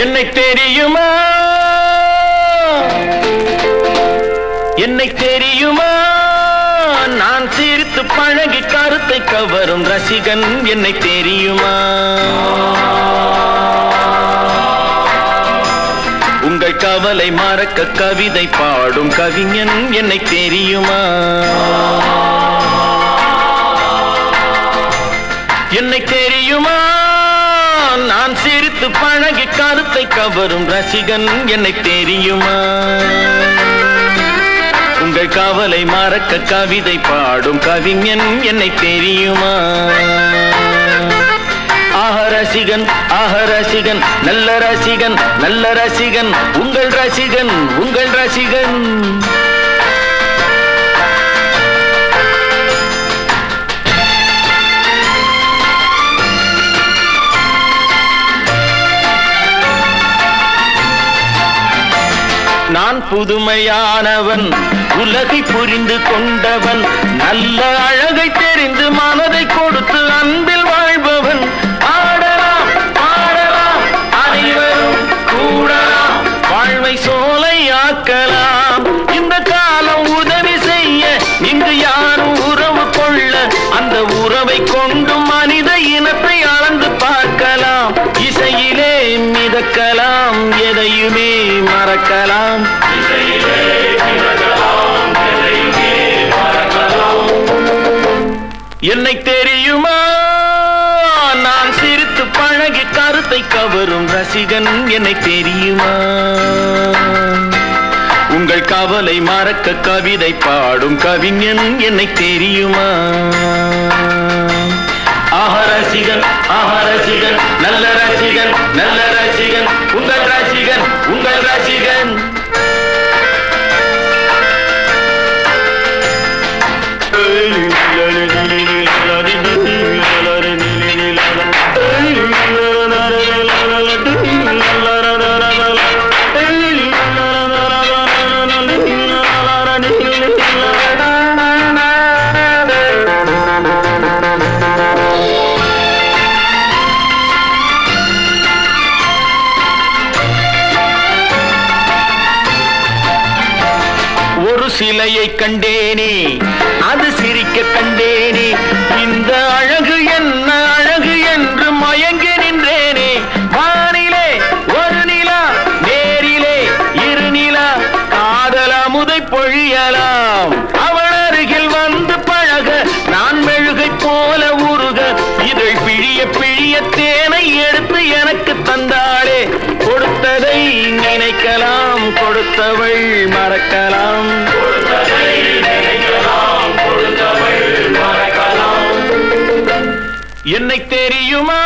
என்னை தெரியுமா என்னை தெரியுமா நான் சிரித்து பழகி கருத்தை கவரும் ரசிகன் என்னை தெரியுமா உங்கள் கவலை மறக்க கவிதை பாடும் கவிஞன் என்னை தெரியுமா என்னை தெரியுமா நான் சிரித்து பழகி கருத்தை கவரும் ரசிகன் என்னை தெரியுமா உங்கள் கவலை மறக்க கவிதை பாடும் கவிஞன் என்னை தெரியுமா ஆஹ ரசிகன் நல்ல ரசிகன் நல்ல ரசிகன் உங்கள் ரசிகன் உங்கள் ரசிகன் நான் புதுமையானவன் உலகை புரிந்து கொண்டவன் நல்ல அழகை தெரிந்து மனதை கொடுத்து அன்பில் வாழ்பவன் ஆடலாம் பாடலாம் அனைவரும் கூடலாம் வாழ்வை சோலையாக்கலாம் இந்த காலம் உதவி செய்ய இங்கு யாரும் உறவு கொள்ள அந்த உறவை கொண்டு மனித இனத்தை அளந்து பார்க்கலாம் இசையிலே மிதக்கலாம் எதையுமே மறக்கலாம் என்னை தெரியுமா நான் சிரித்து பழகி கருத்தை கவரும் ரசிகன் என்னை தெரியுமா உங்கள் கவலை மறக்க கவிதை பாடும் கவிஞன் என்னை தெரியுமா ஆஹ ரசிகன் நல்ல ரசிகன் நல்ல ரசிகன் உங்கள் ரசிகன் உங்கள் ரசிகன் ஒரு சிலையை கண்டேனே அது சிரிக்க கண்டேனே இந்த அழகு என்ன அழகு என்று மயங்கி நின்றேனே வானிலே ஒரு நிலா நேரிலே இரு நிலா காதல் அமுதை பொழியலாம் அவள் அருகில் வந்து பழக நான் மெழுகை போல உருக இதழ் பிழிய பிழிய தேனை எடுத்து எனக்கு தந்தாளே கொடுத்ததை நினைக்கலாம் கொடுத்தவள் மறக்கலாம் என்னை தெரியுமா